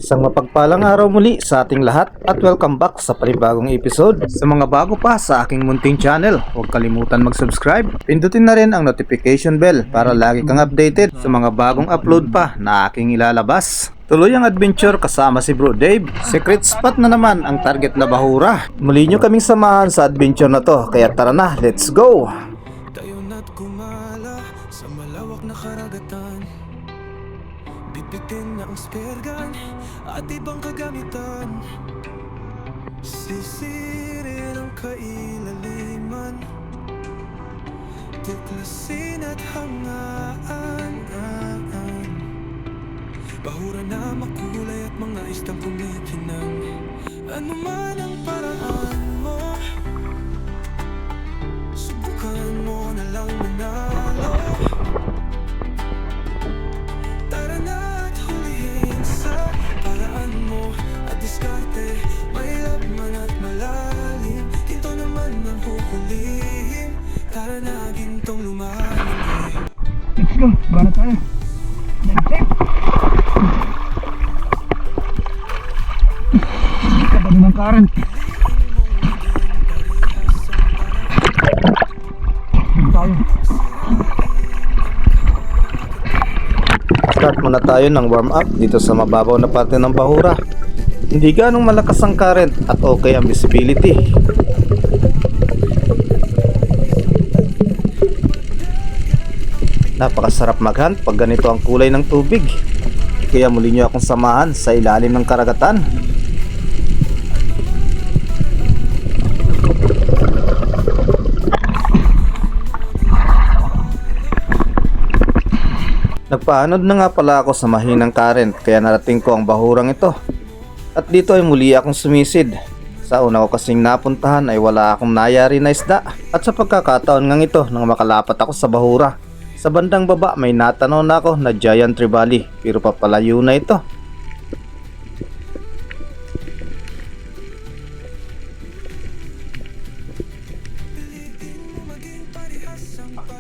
Isang mapagpalang araw muli sa ating lahat at welcome back sa panibagong episode. Sa mga bago pa sa aking munting channel, huwag kalimutan mag-subscribe. Pindutin na rin ang notification bell para lagi kang updated sa mga bagong upload pa na aking ilalabas. Tuloy ang adventure kasama si Bro Dave. Secret spot na naman ang target na bahura. Muli nyo kaming samahan sa adventure na to, kaya tara na, let's go! Tayo na't kumala sa malawak na karagatan. Bibitin na ang spear gun at ibang kagamitan. Sisirin ang kailaliman, tuklasin at hangaan. Bahura na makulay at mga istang kumikinang. Ano man ang paraan mo, subukan mo na lang manalo. Tara na at hulihin sa paraan mo at diskarte. May laman at malalim, ginto naman ang huhulihin. Tara na gintong lumalim. Let's go, bara tayo. Let's go. Kapag ng current. Tayo. Start muna tayo ng warm up dito sa mababaw na parte ng bahura. Hindi ganong malakas ang current at okay ang visibility. Napakasarap maghunt pag ganito ang kulay ng tubig. Kaya muli nyo akong samahan sa ilalim ng karagatan. Nagpaanod na nga pala ako sa mahinang current kaya narating ko ang bahurang ito. At dito ay muli akong sumisid. Sa una ko kasing napuntahan ay wala akong nayari na isda. At sa pagkakataon ngang ito nang makalapat ako sa bahura, sa bandang baba may natanaw na ako na giant trevally, pero papalayo na ito.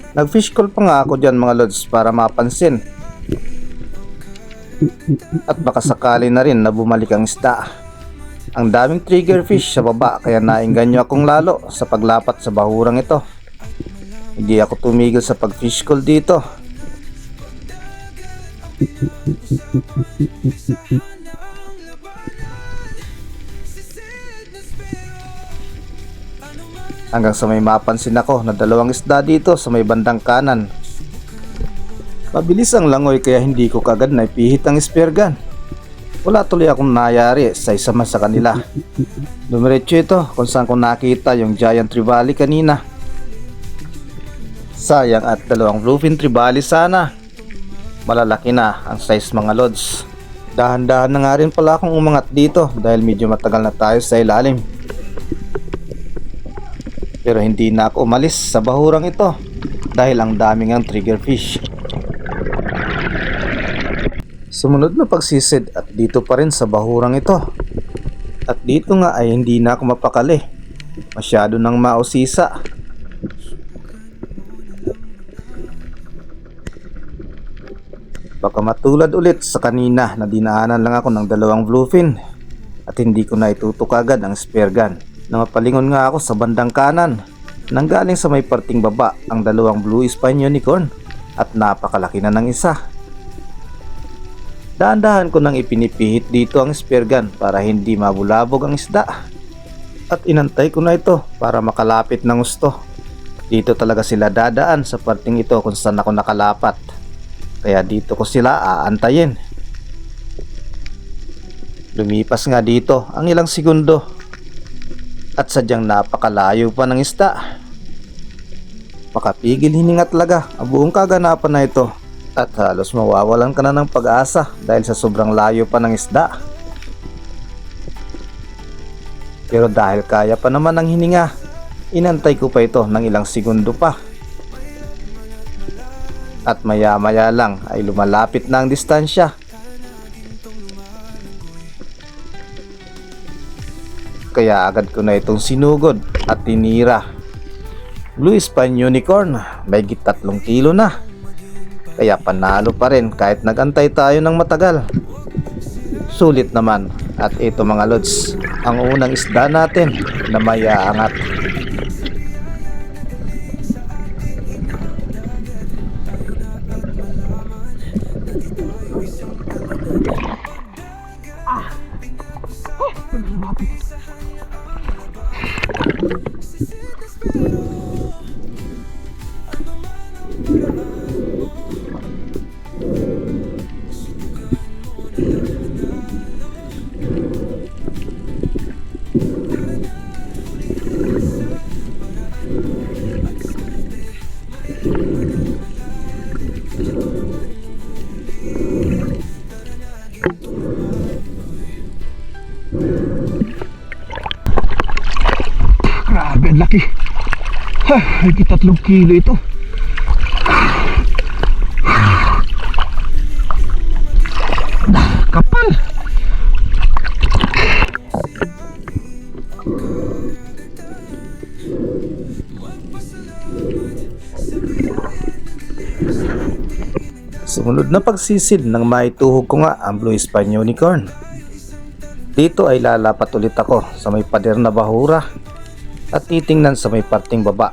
Nag-fish call pa nga ako dyan mga lods para mapansin. At baka sakali na rin na bumalik ang isda. Ang daming trigger fish sa baba kaya naengganyo akong lalo sa paglapat sa bahurang ito. Hindi ako tumigil sa pag-fish call dito. Hanggang sa may mapansin ako na dalawang isda dito sa may bandang kanan. Mabilis ang langoy kaya hindi ko kagad naipihit ang spear gun. Wala tuloy akong nayari sa isa man sa kanila. Dumiretso ito kung saan ko nakita yung giant trevally kanina. Sayang at dalawang bluefin trevally sana. Malalaki na ang size mga lods. Dahan-dahan na nga rin pala akong umangat dito dahil medyo matagal na tayo sa ilalim. Pero hindi na ako umalis sa bahurang ito dahil ang daming ang trigger fish. Sumunod na pagsisid at dito pa rin sa bahurang ito. At dito nga ay hindi na ako mapakali. Masyado nang mausisa. Baka matulad ulit sa kanina na dinaanan lang ako ng dalawang bluefin at hindi ko na itutok agad ang spear gun. Na mapalingon nga ako sa bandang kanan. Nanggaling sa may parting baba ang dalawang blue spine unicorn at napakalaki na ng isa. Dahan-dahan ko nang ipinipihit dito ang spear gun para hindi mabulabog ang isda. At inantay ko na ito para makalapit ng gusto. Dito talaga sila dadaan sa parting ito kung saan ako nakalapat. Kaya dito ko sila aantayin. Lumipas nga dito ang ilang segundo. At sadyang napakalayo pa ng isda. Makapigil hininga talaga ang buong kaganapan na ito. At halos mawawalan ka na ng pag-asa dahil sa sobrang layo pa ng isda. Pero dahil kaya pa naman ang hininga, inantay ko pa ito ng ilang segundo pa. At maya-maya lang ay lumalapit na ang distansya. Kaya agad ko na itong sinugod at tinira. Blue spine unicorn, may 3 kilo na. Kaya panalo pa rin kahit nagantay tayo ng matagal. sulit naman. At ito mga lods, ang unang isda natin na may aangat. Grabe, ang laki. Higit 3 kilo ito. Kapal. Sumunod na pagsisid nang maituhog ko nga ang Blue Spine Unicorn. Dito ay lalapat ulit ako sa may pader na bahura at titingnan sa may parting baba.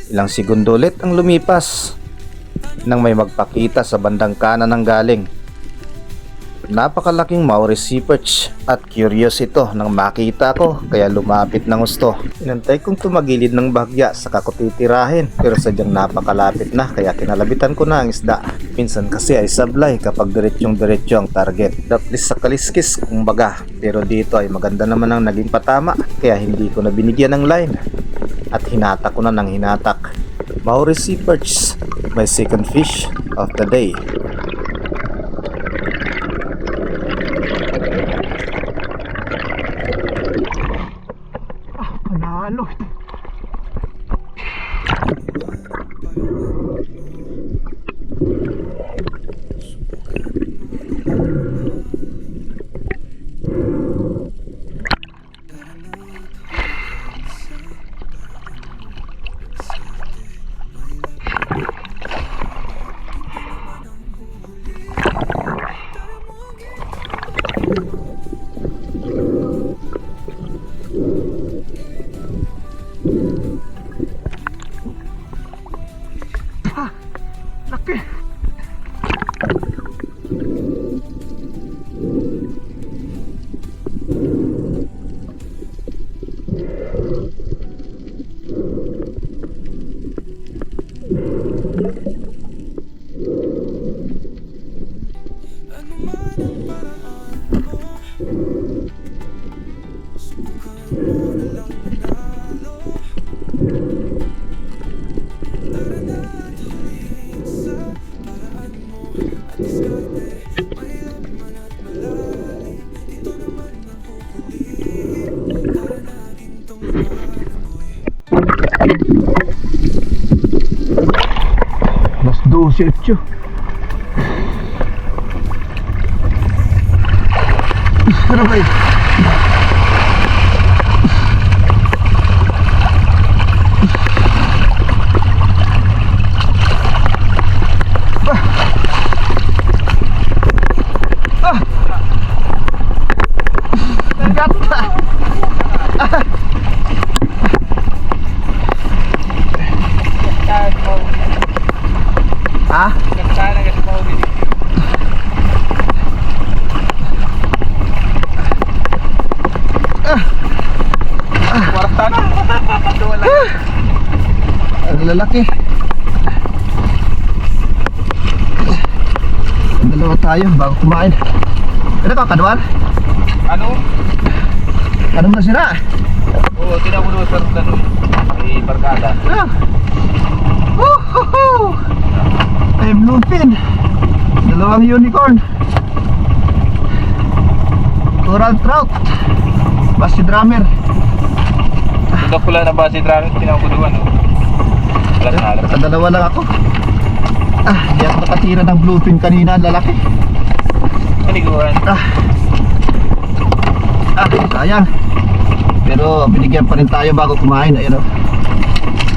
Ilang segundo ulit ang lumipas nang may magpakita sa bandang kanan ng galing. Napakalaking Maori sea perch at curious ito nang makita ko kaya lumapit ng gusto. Inantay kong tumagilid ng bahagya sa kakutitirahin pero sadyang napakalapit na kaya kinalabitan ko na ang isda. Minsan kasi ay sablay kapag diretsyong-diretso ang target. Daplis sa kaliskis kumbaga, pero dito ay maganda naman ang naging patama kaya hindi ko na binigyan ng line at hinatak ko na ng hinatak. Maori sea perch, my second fish of the day. Panalo ito. Laki. Mas 12-8. Ano ba yun? Gata! Ha? Warta na. Ang lalaki. Dalawa tayo bago kumain. Ano ka, kaduan? Ano? Ano mo na sira? Oo, tinabulo sa ganun. May barkada. Ah. Woohoo! Ay, bluefin. Dalawang unicorn. Coral trout. Basi drummer. Tundok ko lang na ba si Drano? Tinabuluan. Alas na alas. Dalawa lang ako. Di ako nakatira ng bluefin kanina, lalaki. Paniguan. Sayang. Pero binigyan pa rin tayo bago kumain. Ayun o.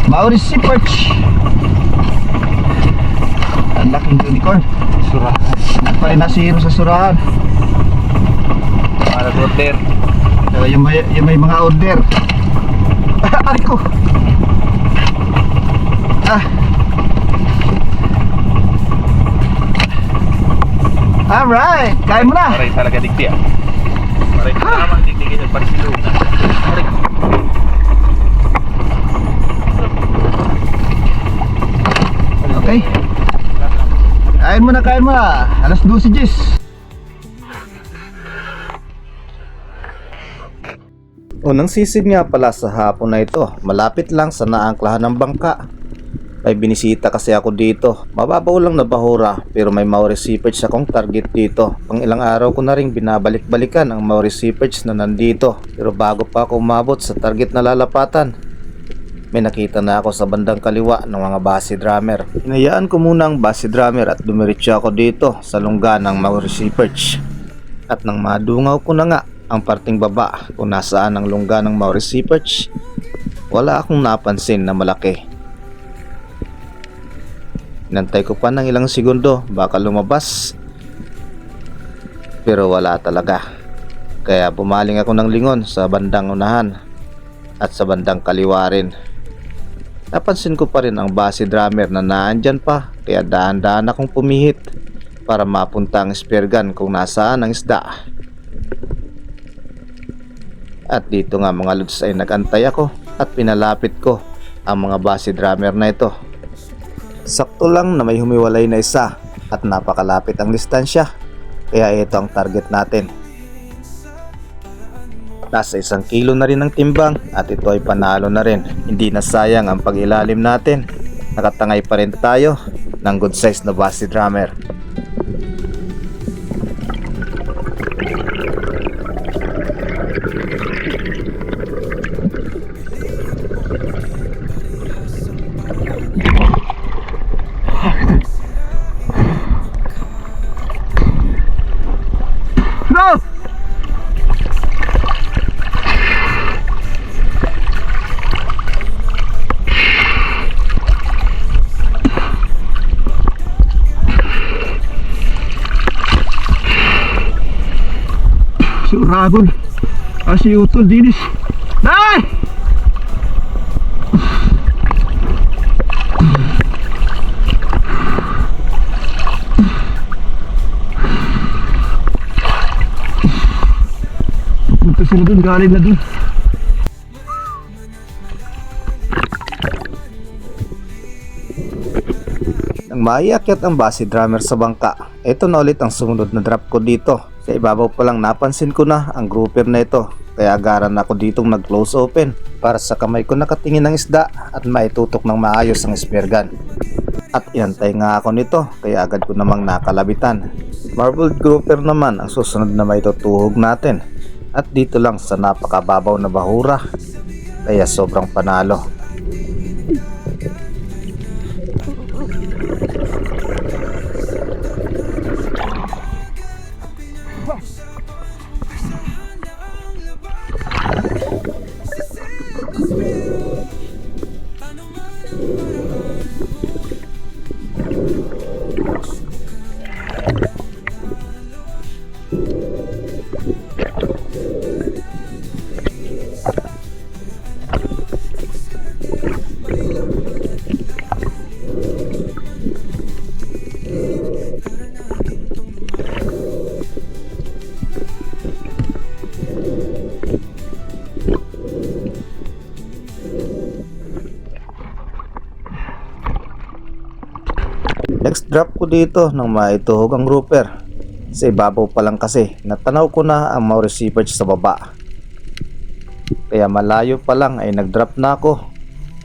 Maori sea perch. Ang laking unicorn. Surahan. Pa rin nasiro sa surahan. Para order. So, yung may mga order. Aray ko. Alright, kain mo na. Maray talaga digdi ah. Maray naman digdigin yung Barcelona. Maray. Okay. Kain mo na, kain mo na. Alas 12, Jis. Unang sisid nga pala sa hapon na ito, malapit lang sa naangklahan ng bangka. May binisita kasi ako dito. Mababaw lang na bahura pero may Maori Seaperch akong target dito. Pang ilang araw ko na ring binabalik-balikan ang Maori Seaperch na nandito. Pero bago pa ako umabot sa target na lalapatan, may nakita na ako sa bandang kaliwa ng mga base drummer. Hinayaan ko muna ang base drummer at dumiretso ako dito sa lungga ng Maori Seaperch. At nang madungaw ko na nga ang parting baba kung nasaan ang lungga ng Maori Seaperch, wala akong napansin na malaki. Inantay ko pa ng ilang segundo baka lumabas, pero wala talaga. Kaya bumaling ako ng lingon sa bandang unahan at sa bandang kaliwa rin. Napansin ko pa rin ang base drummer na naandyan pa, kaya daan-daan akong pumihit para mapunta ang spear gun kung nasaan ang isda. At dito nga mga lods ay nagantay ako at pinalapit ko ang mga base drummer na ito. Sakto lang na may humiwalay na isa at napakalapit ang distansya, kaya ito ang target natin. Nasa 1 kilo na rin ang timbang at ito ay panalo na rin. Hindi na sayang ang pag-ilalim natin. Nakatangay pa rin tayo ng good size na base drummer. No! Si Uragon. Si Utol dinis. Nay! Punta sila dun, galing na dun. Nang maiakyat ang base drummer sa bangka, ito na ulit ang sumunod na drop ko dito. Sa ibabaw pa lang napansin ko na ang grouper na ito, kaya agaran ako ditong nag close open para sa kamay ko nakatingin ng isda at maitutok ng maayos ang spear gun. At inantay nga ako nito, kaya agad ko namang nakalabitan. Marbled grouper naman ang susunod na maitutuhog natin, at dito lang sa napakababaw na bahura, kaya sobrang panalo. Next drop ko dito nang maituhog ang grouper. Sa ibabaw pa lang kasi natanaw ko na ang Maori Seaperch sa baba. Kaya malayo pa lang ay nag-drop na ako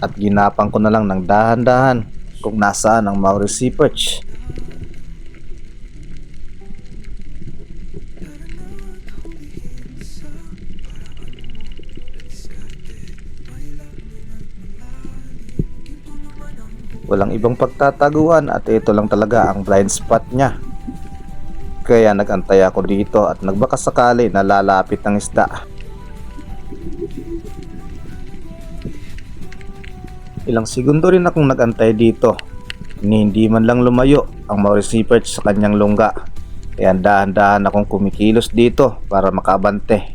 at ginapang ko na lang ng dahan-dahan kung nasaan ang Maori Seaperch. Walang ibang pagtataguan at ito lang talaga ang blind spot niya. Kaya nagantay ako dito at nagbakasakali na lalapit ang isda. Ilang segundo rin akong nagantay dito Hindi man lang lumayo ang Maurice Seaperch sa kanyang lungga. Kaya dahan-dahan akong kumikilos dito para makaabante.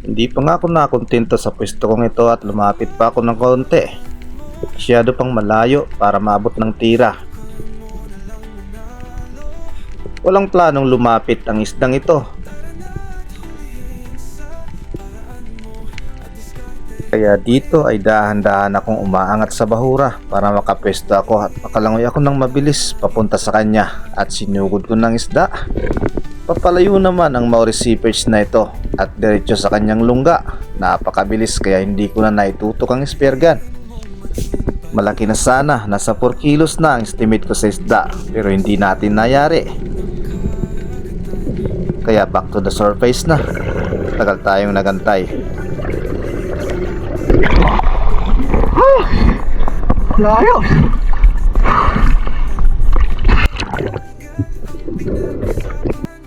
Hindi pa nga ako nakontento sa pwesto kong ito at lumapit pa ako ng konti. Masyado pang malayo para maabot ng tira. Walang planong lumapit ang isdang ito. Kaya dito ay dahan-dahan akong umaangat sa bahura para makapwesto ako at makalangoy ako ng mabilis papunta sa kanya at sinugod ko ng isda. Papalayo naman ang Maurice Seaperch na ito at diretso sa kanyang lungga. Napakabilis kaya hindi ko na naitutok ang spear gun. Malaki na sana, nasa 4 kilos na ang estimate ko sa isda pero hindi natin nayari. Kaya back to the surface na. Tagal tayong nagantay. Layo!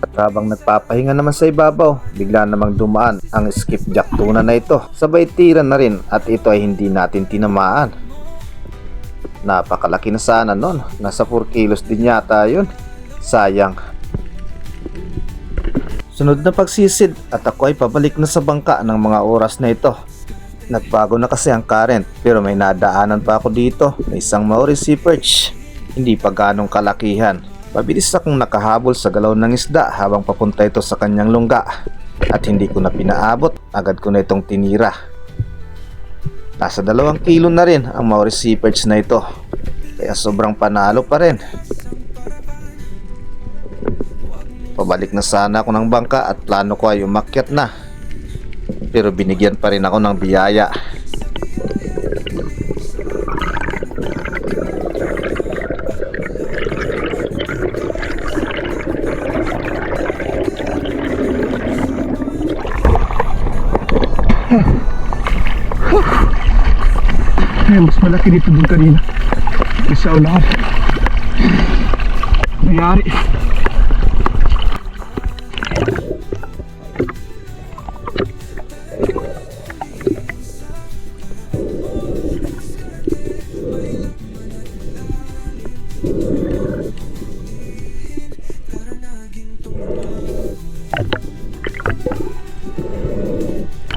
At habang nagpapahinga naman sa ibabaw, bigla namang dumaan ang skipjack tuna na ito. Sabay tira na rin at ito ay hindi natin tinamaan. Napakalaki na sana nun. Nasa 4 kilos din yata yun. Sayang. Sunod na pagsisid at ako ay pabalik na sa bangka ng mga oras na ito. Nagbago na kasi ang current pero may nadaanan pa ako dito. May isang Maurice Seaperch. Hindi pa ganong kalakihan. Mabilis akong nakahabol sa galaw ng isda habang papunta ito sa kanyang lungga. At hindi ko na pinaabot. Agad ko na itong tinira. Nasa 2 kilo na rin ang Maurice Seaperch na ito. Kaya sobrang panalo pa rin. Pabalik na sana ako ng bangka at plano ko ay umakyat na. Pero binigyan pa rin ako ng biyaya. Ay, mas malaki dito doon kanina. Isa ulan. Mayari.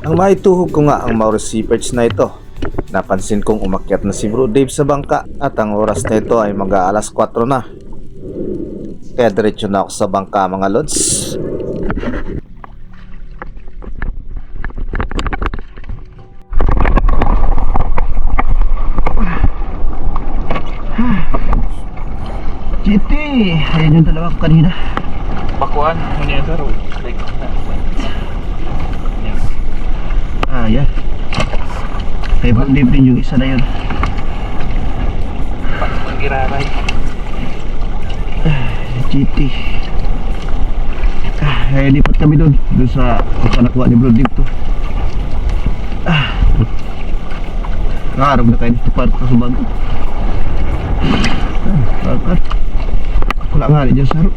Ang maituhog ko nga ang Maurice Seaperch na ito. Napansin kong umakyat na si Bro Dave sa bangka at ang oras na ito ay mag-aalas 4 na. Kaya diretso na ako sa bangka mga lods. Chiti! Ayan yung dalawa ko kanina. Bakuan, ano yan sir? Ah, yan. Kaya Bro Dave din yung isa na yun. Pag-iraray. Chiti. Ay, lipat kami doon. Doon sa panakuha ni Bro Dave to. Karog na kayo dito para sa bago. Wala nga rin dyan sa haro.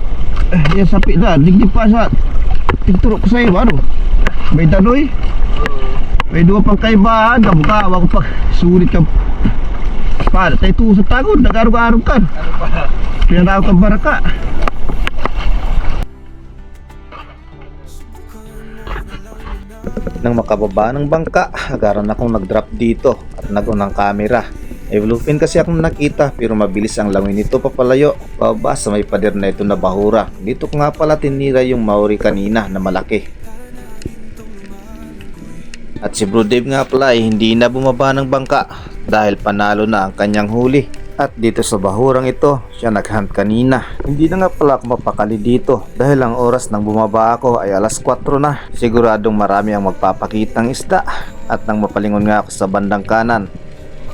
Yan sapi na, digdi pa sa tigturok ko sa iyo, ano? May danoy. May 2 pang kaibahan, kamukawa ko pa. Sulit ka. Para tayo tuho sa tagod, nag-arog-arog ka. Ano ba? Pinanakaw kang baraka. Nang makababa ng bangka, agaran akong nag-drop dito at nagunang camera. May bluefin kasi akong nakita pero mabilis ang langoy nito papalayo. Pababa sa may pader na ito na bahura. Dito ko nga pala tinira yung Maori kanina na malaki. At si Bro Dave nga pala ay hindi na bumaba ng bangka dahil panalo na ang kanyang huli. At dito sa bahurang ito, siya naghunt kanina. Hindi na nga pala ako mapakali dito dahil ang oras nang bumaba ako ay alas 4 na. Siguradong marami ang magpapakitang isda. At nang mapalingon nga ako sa bandang kanan,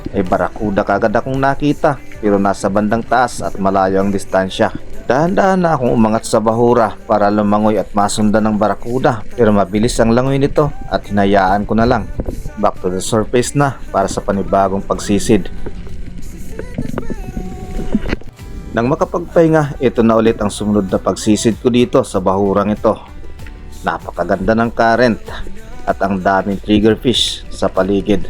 ay barakuda kagad akong nakita pero nasa bandang taas at malayo ang distansya. Dahan-dahan na akong umangat sa bahura para lumangoy at masundan ng barakuda pero mabilis ang langoy nito at hinayaan ko na lang. Back to the surface na para sa panibagong pagsisid. Nang makapagpahinga, ito na ulit ang sumunod na pagsisid ko dito sa bahurang ito. Napakaganda ng current at ang daming triggerfish. sa paligid.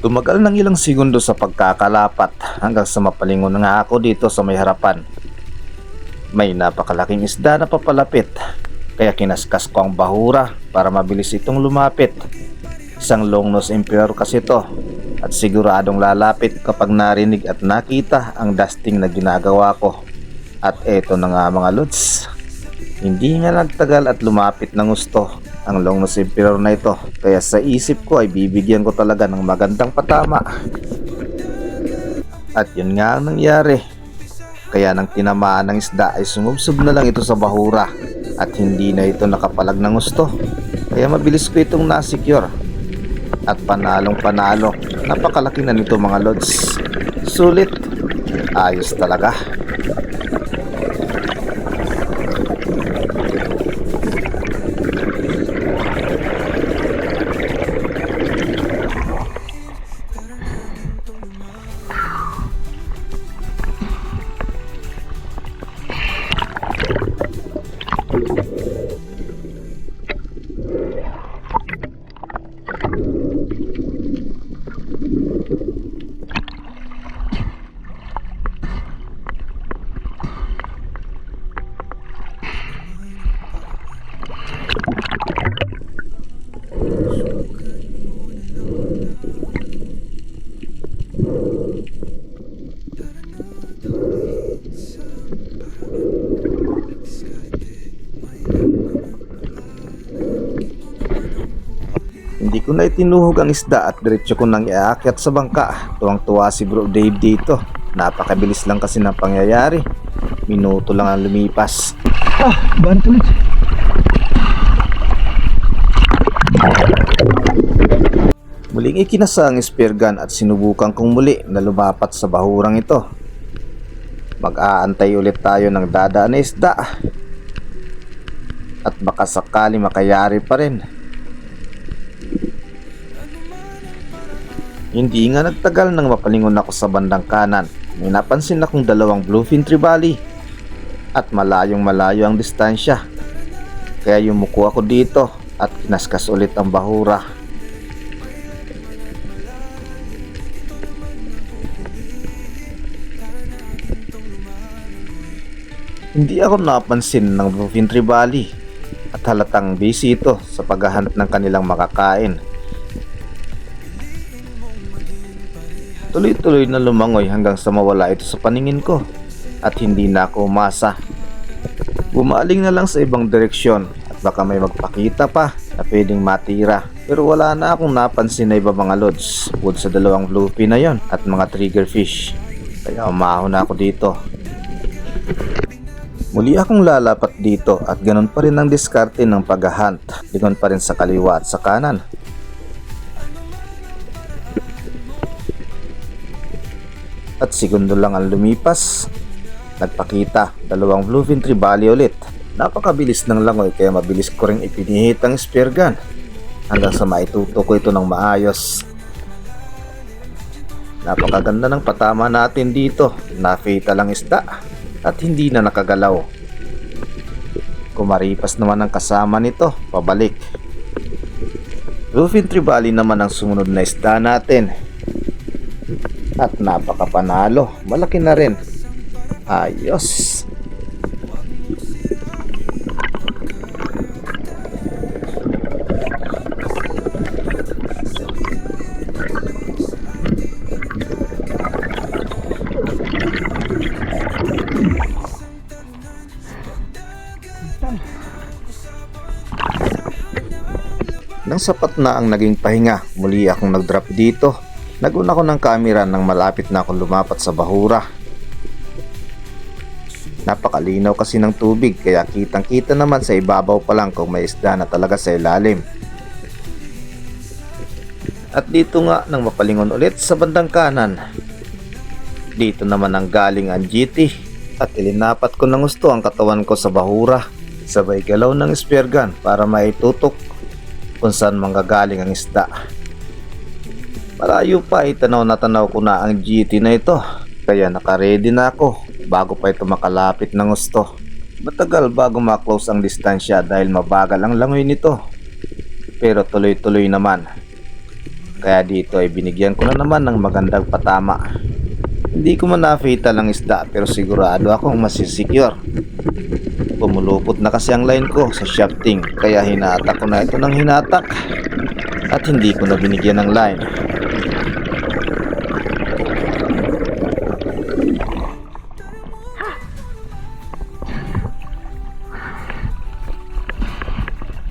Tumagal ng ilang segundo sa pagkakalapat hanggang sa mapalingon nga ako dito sa may harapan. May napakalaking isda na papalapit, kaya kinaskas ko ang bahura para mabilis itong lumapit. Isang longnose emperor kasi to, at siguradong lalapit kapag narinig at nakita ang dusting na ginagawa ko. At eto na nga mga lods, hindi nga nagtagal at lumapit ng gusto ang longnose emperor na ito, kaya sa isip ko ay bibigyan ko talaga ng magandang patama. At yun nga ang nangyari, kaya nang tinamaan ng isda ay sumubsob na lang ito sa bahura at hindi na ito nakapalag ng gusto, kaya mabilis ko itong nasecure. At panalong panalo, napakalaki na nito mga lods. Sulit, ayos talaga. Hindi ko na itinuhog ang isda at diretso ko nang iaakyat sa bangka. Tuwang-tuwa si Bro Dave dito. Napakabilis lang kasi ng pangyayari. Minuto lang ang lumipas. Banat ulit. Muling ikinasa ang spear gun at sinubukan kong muli na lumapat sa bahurang ito. Mag-aantay ulit tayo ng dadaan na isda. At baka sakali makayari pa rin. Hindi nga nagtagal nang mapalingon ako sa bandang kanan. May napansin akong dalawang bluefin trevally at malayong malayo ang distansya. Kaya yumuko ako dito at kinaskas ulit ang bahura. Hindi ako napansin ng bluefin trevally at halatang busy ito sa paghahunt ng kanilang makakain. Tuloy-tuloy na lumangoy hanggang sa mawala ito sa paningin ko at hindi na ako umasa. Bumaling na lang sa ibang direksyon at baka may magpakita pa na pwedeng matira, pero wala na akong napansin na iba mga lods bukod sa dalawang bluefin na yon at mga triggerfish, kaya umahon na ako dito. Muli akong lalapat dito at ganun pa rin ang diskarte ng paghahunt, lingon pa rin sa kaliwa at sa kanan. At segundo lang ang lumipas, nagpakita dalawang bluefin trevally ulit. Napakabilis ng langoy kaya mabilis ko rin ipinihit ang spear gun hanggang sa maituto ko ito ng maayos. Napakaganda ng patama natin dito, na-fatal ang isda at hindi na nakagalaw. Kumaripas naman ang kasama nito pabalik. Bluefin trevally naman ang sumunod na isda natin. At napakapanalo, malaki na rin. Ayos. Nang sapat na ang naging pahinga, muli akong nag-drop dito. Naguna ko ng camera nang malapit na akong lumapat sa bahura. Napakalinaw kasi ng tubig kaya kitang kita naman sa ibabaw pa lang kung may isda na talaga sa ilalim. At dito nga nang mapalingon ulit sa bandang kanan. Dito naman ang galing ang GT at ilinapat ko ng gusto ang katawan ko sa bahura. Sabay galaw ng spear gun para maitutok kung saan manggagaling ang isda. Malayo pa ay tanaw na tanaw ko na ang GT na ito. Kaya naka-ready na ako bago pa ito makalapit ng gusto. Matagal bago ma-close ang distansya dahil mabagal ang langoy nito. Pero tuloy-tuloy naman. Kaya dito ay binigyan ko na naman ng magandang patama. Hindi ko man na-fatal ang isda pero sigurado akong masisecure. Pumulupot na kasi ang line ko sa shafting kaya hinatak ko na ito ng hinatak. At hindi ko na binigyan ng line.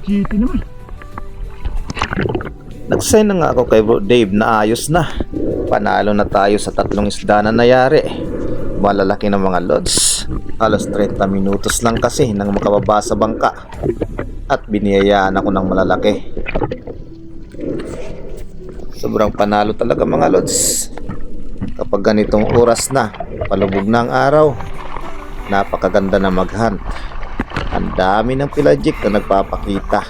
GT naman. Nag-sign na nga ako kay Bro Dave na ayos na. Panalo na tayo sa 3 isda na nayari. Malalaki ng mga lods. Halos 30 minutos lang kasi nang makababa sa bangka. At biniyayaan ako ng malalaki. Sobrang panalo talaga mga lods. Kapag ganitong oras na, palubog na ang araw, napakaganda na mag-hunt. Ang dami ng pelagic na nagpapakita.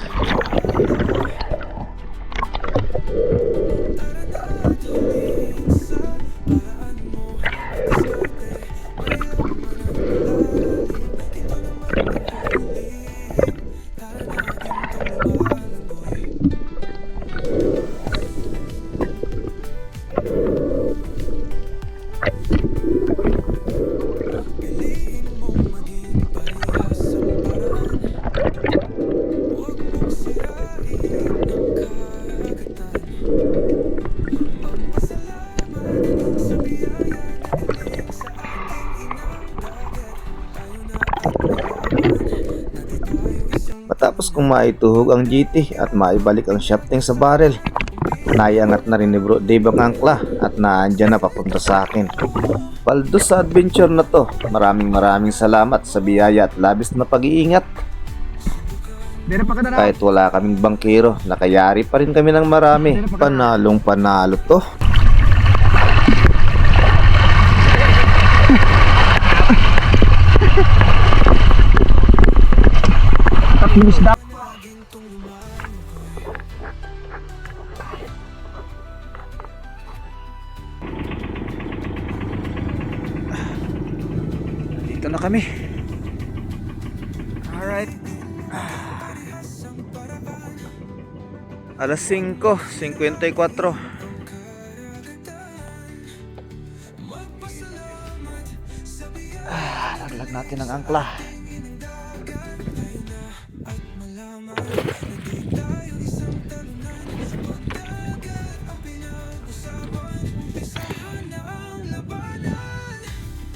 Matapos kong maituhog ang GT at maibalik ang shafting sa barrel, naiangat na rin ni Bro Dave ang angkla at naandyan na papunta sa akin. Paldo sa adventure na to, maraming salamat sa biyaya at labis na pag-iingat. Kahit wala kaming bangkero, nakayari pa rin kami ng marami. Panalong panalo to. Tatlong isda. Dito na kami. Alright. Alas 5:54. Laglag natin ang angkla.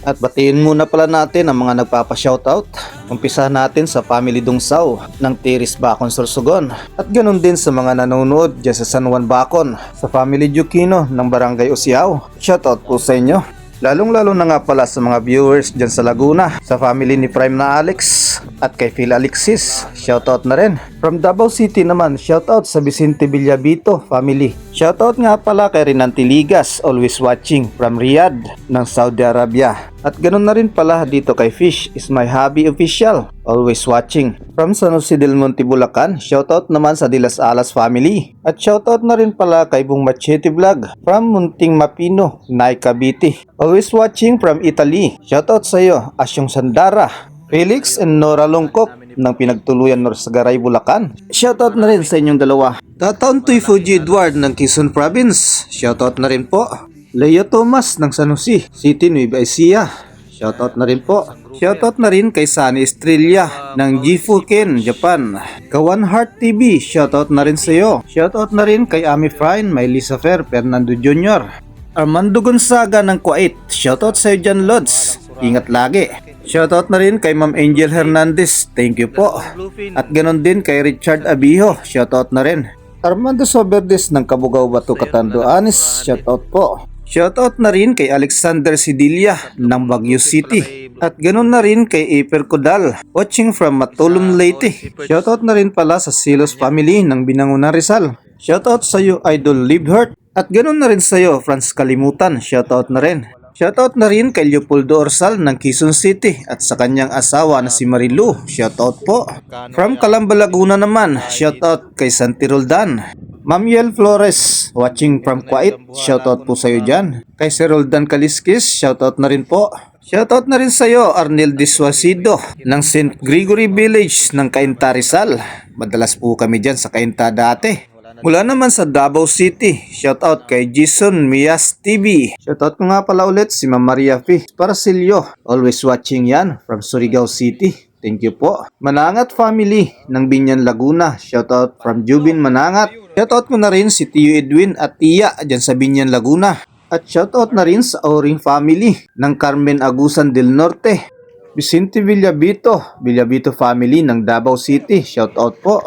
At batiin muna pala natin ang mga nagpapa-shoutout. Umpisa natin sa family Dungsaw ng Tiris Bacon Sorsogon. At ganun din sa mga nanonood dyan sa San Juan Bacon, sa family Jukino ng Barangay Usiao. Shoutout po sa inyo. Lalong-lalo na nga pala sa mga viewers dyan sa Laguna, sa family ni Prime na Alex at kay Phil Alexis, shoutout na rin. From Davao City naman, shoutout sa Vicente Villavito family. Shoutout nga pala kay Renanti Ligas, always watching from Riyadh ng Saudi Arabia. At ganun na rin pala dito kay Fish is my hobby official, always watching. From San Jose del Monte, Bulacan, shoutout naman sa Dilas Alas family. At shoutout na rin pala kay Bung Machete Vlog from Munting Mapino, Nay Cavite. Always watching from Italy. Shoutout sa iyo, Asyong Sandara, Felix and Nora Longkok ng Pinagtuluyan Norsagaray, Bulacan. Shoutout na rin sa inyong dalawa. Tataon Tuy Fuji Edward ng Quezon Province. Shoutout na rin po. Leo Thomas ng San Jose City, Nueva Ecija. Shoutout na rin po. Shoutout na rin kay Sunny Estrella ng Gifuken, Japan. Kawan Heart TV, shoutout na rin sa iyo. Shoutout na rin kay Ami Frine, may Lisa Fer, Fernando Jr. Armando Gonzaga ng Kuwait, shoutout sa iyo dyan Lods. Ingat lagi. Shoutout na rin kay Ma'am Angel Hernandez, thank you po. At ganon din kay Richard Abiho, shoutout na rin. Armando Soberdes ng Kabugao Bato, Catanduanes, shoutout po. Shoutout na rin kay Alexander Sidilia ng Baguio City. At ganun na rin kay Iper Kodal, watching from Matulum Leyte. Shoutout na rin pala sa Silos family ng Binangunan Rizal. Shoutout sa iyo Idol Livehurt. At ganun na rin sa iyo Franz Kalimutan, shoutout na rin. Shoutout na rin kay Leopoldo Orsal ng Quezon City at sa kanyang asawa na si Marilu, shoutout po. From Calamba, Laguna naman, shoutout kay Santi Roldan. Ma'am Yel Flores, watching from Kuwait, shoutout po sa'yo dyan. Kay Sir Roldan Kaliskis, shoutout na rin po. Shoutout na rin sa'yo, Arnel Diswasido, ng St. Gregory Village ng Cainta Rizal. Madalas po kami dyan sa Cainta dati. Mula naman sa Davao City, shoutout kay Jason Mias TV. Shoutout ko nga pala ulit si Ma'am Maria F. Parasilio, always watching yan from Surigao City. Thank you po. Manangat family ng Binyan Laguna. Shoutout from Jubin Manangat. Shoutout ko na rin si Tio Edwin at Tia dyan sa Binyan Laguna. At shoutout na rin sa Oring family ng Carmen Agusan del Norte. Vicente Villabito family ng Davao City. Shoutout po.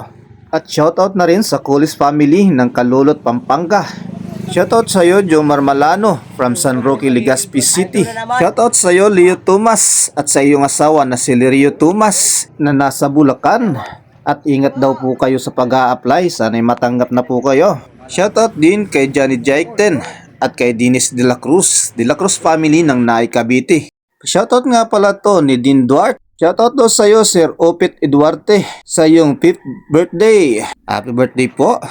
At shoutout na rin sa Colis family ng Calulot, Pampanga. Shoutout sa iyo, Jomar Malano from San Roque, Legazpi City. Shoutout sa iyo, Leo Tomas, at sa iyong asawa na si Lirio Tomas na nasa Bulacan. At ingat daw po kayo sa pag-a-apply, sana'y matanggap na po kayo. Shoutout din kay Johnny Jaikten at kay Dennis De La Cruz family ng Naay Cavite. Shoutout nga pala to ni Dean Duarte. Shoutout daw sa iyo, Sir Opit Eduarte, sa iyong 5th birthday. Happy birthday po.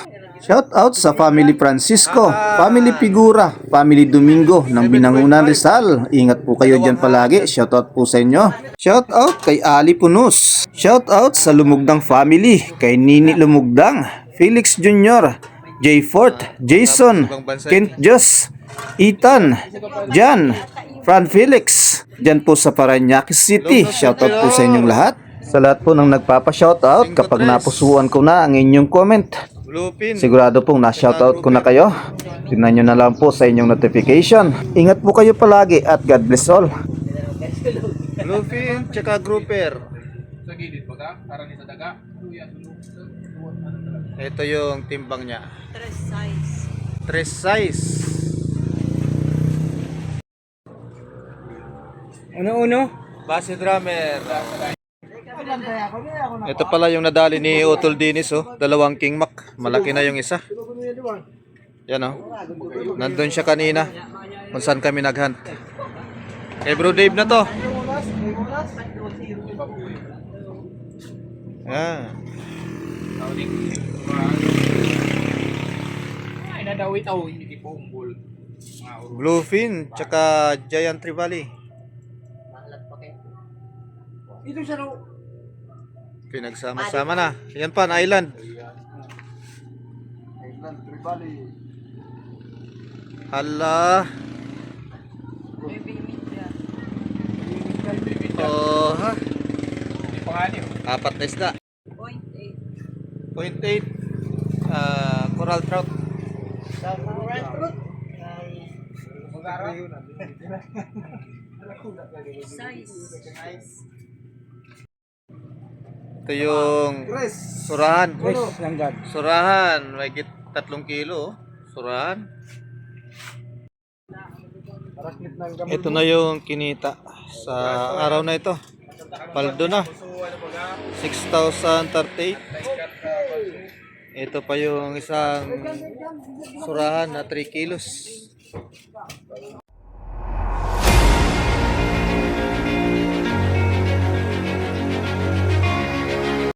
Shoutout sa Family Francisco, Family Figura, Family Domingo ng Binangunan Rizal. Ingat po kayo dyan palagi. Shoutout po sa inyo. Shoutout kay Ali Punos. Shoutout sa Lumugdang family, kay Nini Lumugdang, Felix Jr., Jay Fort, Jason, Kent Jos, Ethan, Jan, Fran Felix. Dyan po sa Parañaque City. Shoutout po sa inyong lahat. Sa lahat po ng nagpapa-shoutout, kapag napusuan ko na ang inyong comment, sigurado pong na-shoutout ko na kayo. Tingnan nyo na lang po sa inyong notification. Ingat po kayo palagi at God bless all. Bluefin, tsaka grouper. Sa gilid ba ka? Para ni sa daga? Ito yung timbang niya. 3 size. 3 size. Uno-uno. Base drummer. Ito pala yung nadali ni Utol Dinis, oh. 2 King Mac. Malaki na yung isa. Yan, oh. Nandun siya kanina kung saan kami naghunt. Kay Bro Dave na to. Yan. Ay, nadawit ako. Hindi po umbol. Bluefin, tsaka Giant Trevally. Ito siya raw. Pinagsama-sama na. Yan pa, na island. Hala. Oh, ha? Hindi pa nga niyo. 4 na isda. 0.8. 0.8. Coral trout. Size. Ito yung surahan. Langgad. Surahan. May 3 kilo. Oh. Surahan. Ito na yung kinita sa araw na ito. Paldo na. 6,038. Ito pa yung isang surahan na 3 kilos.